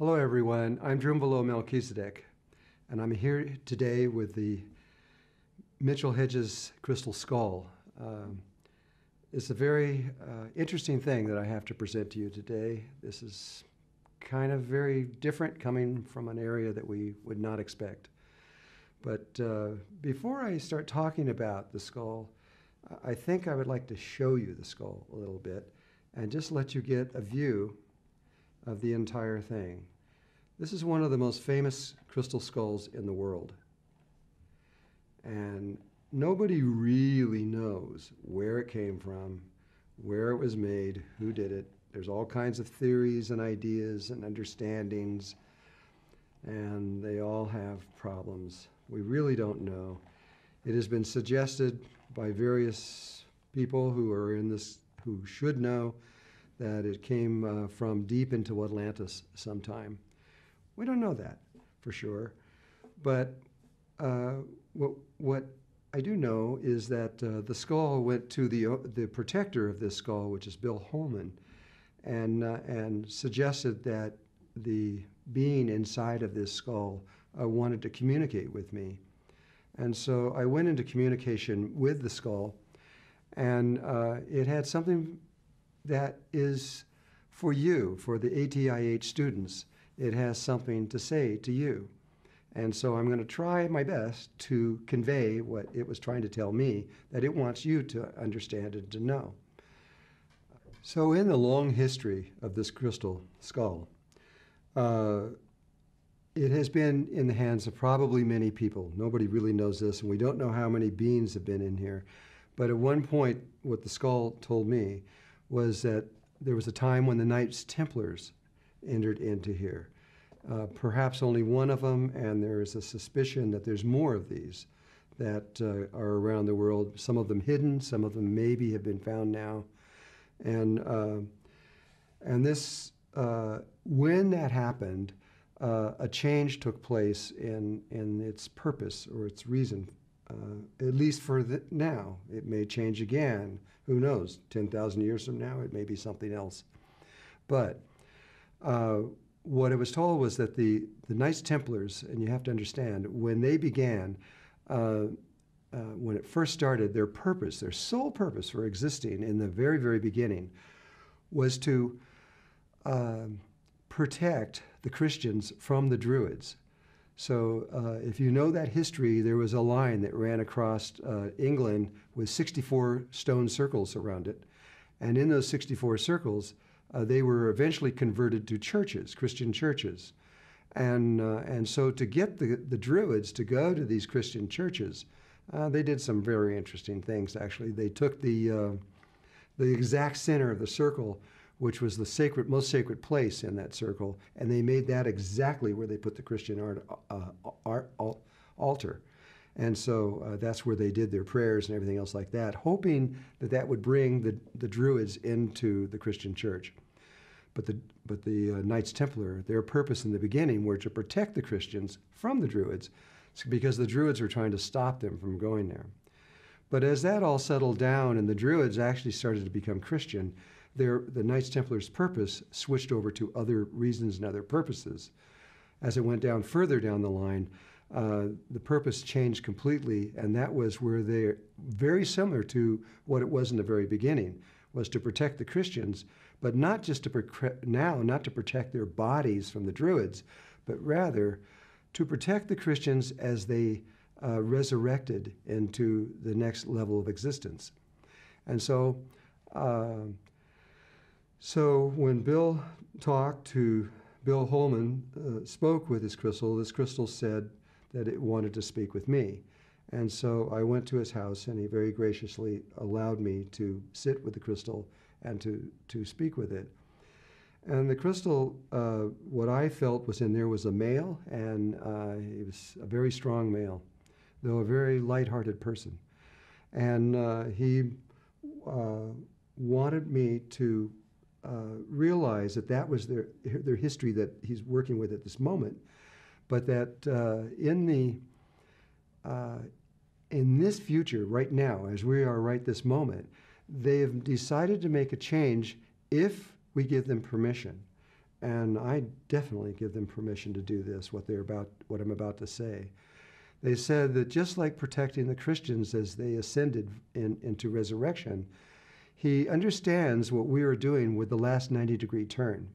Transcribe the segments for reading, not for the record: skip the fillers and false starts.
Hello everyone, I'm Drunvalo Melchizedek, and I'm here today with the Mitchella Hedgese crystal skull. It's a very interesting thing that I have to present to you today. This is kind of very different, coming from an area that we would not expect. But before I start talking about the skull, I think I would like to show you the skull a little bit and just let you get a view of the entire thing. This is one of the most famous crystal skulls in the world. And nobody really knows where it came from, where it was made, who did it. There's all kinds of theories and ideas and understandings, and they all have problems. We really don't know. It has been suggested by various people who are in this, who should know, that it came from deep into Atlantis sometime. We don't know that for sure, but what I do know is that the skull went to the protector of this skull, which is Bill Holman, and suggested that the being inside of this skull wanted to communicate with me. And so I went into communication with the skull, and it had something that is for you, for the ATIH students. It has something to say to you. And so I'm going to try my best to convey what it was trying to tell me, that it wants you to understand and to know. So in the long history of this crystal skull, it has been in the hands of probably many people. Nobody really knows this, and we don't know how many beings have been in here. But at one point, what the skull told me was that there was a time when the Knights Templars entered into here. Perhaps only one of them, and there is a suspicion that there's more of these that are around the world, some of them hidden, some of them maybe have been found now. And this, when that happened, a change took place in its purpose or its reason, at least for now. It may change again. Who knows? 10,000 years from now, it may be something else. But what I was told was that the Knights Templars, and you have to understand, when they began, when it first started, their purpose, their sole purpose for existing in the very, very beginning, was to protect the Christians from the Druids. So if you know that history, there was a line that ran across England with 64 stone circles around it. And in those 64 circles, they were eventually converted to churches, Christian churches. And so to get the Druids to go to these Christian churches, they did some very interesting things, actually. They took the exact center of the circle, which was the most sacred place in that circle, and they made that exactly where they put the Christian altar. And so that's where they did their prayers and everything else like that, hoping that that would bring the Druids into the Christian church. But the Knights Templar, their purpose in the beginning were to protect the Christians from the Druids, because the Druids were trying to stop them from going there. But as that all settled down and the Druids actually started to become Christian, the Knights Templars' purpose switched over to other reasons and other purposes. As it went down further down the line, the purpose changed completely, and that was where they're very similar to what it was in the very beginning, was to protect the Christians, but not just not to protect their bodies from the Druids, but rather to protect the Christians as they resurrected into the next level of existence. And so, when Bill talked to Bill Holman, spoke with this crystal said that it wanted to speak with me. And so I went to his house, and he very graciously allowed me to sit with the crystal and to speak with it. And the crystal, what I felt was in there was a male, and he was a very strong male, though a very light-hearted person. And he wanted me to realize that that was their history that he's working with at this moment, but that in this future, right now, as we are right this moment, they have decided to make a change if we give them permission. And I definitely give them permission to do this, what I'm about to say. They said that just like protecting the Christians as they ascended into resurrection, he understands what we are doing with the last 90-degree turn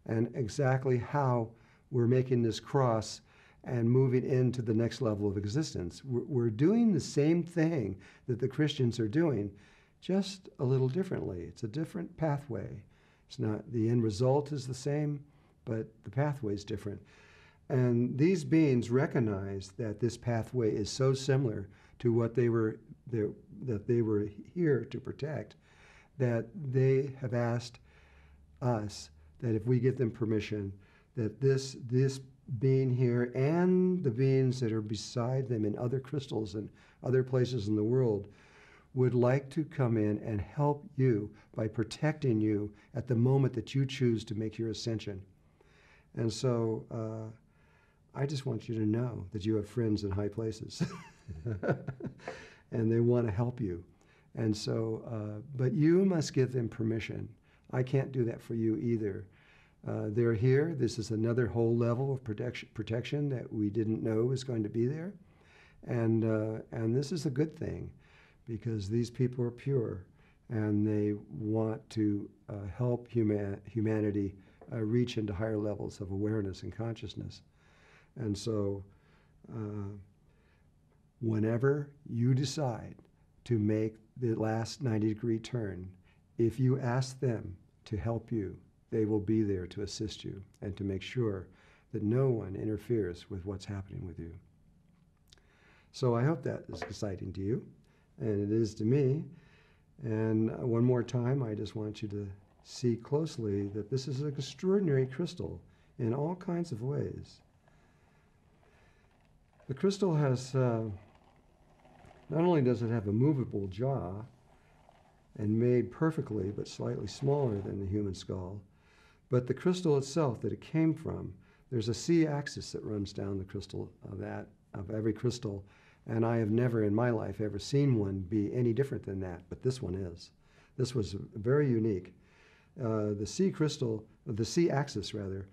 and exactly how we're making this cross and moving into the next level of existence. We're doing the same thing that the Christians are doing, just a little differently. It's a different pathway. It's not, the end result is the same, but the pathway is different. And these beings recognize that this pathway is so similar to what they were here to protect, that they have asked us that if we give them permission, that this being here and the beings that are beside them in other crystals and other places in the world would like to come in and help you by protecting you at the moment that you choose to make your ascension. And so I just want you to know that you have friends in high places and they want to help you. And so, but you must give them permission. I can't do that for you either. They're here. This is another whole level of protection that we didn't know was going to be there. And this is a good thing because these people are pure and they want to help humanity reach into higher levels of awareness and consciousness. And so whenever you decide to make the last 90-degree turn, if you ask them to help you, they will be there to assist you and to make sure that no one interferes with what's happening with you. So I hope that is exciting to you, and it is to me. And one more time, I just want you to see closely that this is an extraordinary crystal in all kinds of ways. The crystal has, not only does it have a movable jaw and made perfectly but slightly smaller than the human skull, but the crystal itself that it came from, there's a C-axis that runs down the crystal of every crystal, and I have never in my life ever seen one be any different than that, but this one is. This was very unique. The C-axis rather,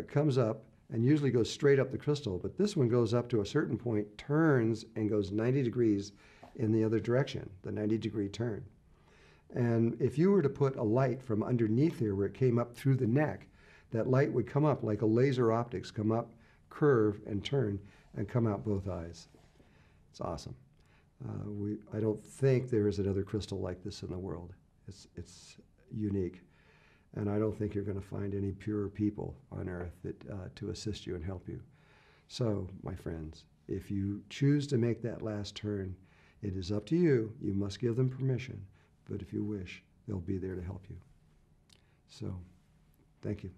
comes up and usually goes straight up the crystal, but this one goes up to a certain point, turns, and goes 90 degrees in the other direction, the 90-degree turn. And if you were to put a light from underneath here where it came up through the neck, that light would come up like a laser optics, come up, curve, and turn, and come out both eyes. It's awesome. I don't think there is another crystal like this in the world. It's unique. And I don't think you're going to find any pure people on earth that, to assist you and help you. So, my friends, if you choose to make that last turn, it is up to you. You must give them permission. But if you wish, they'll be there to help you. So, thank you.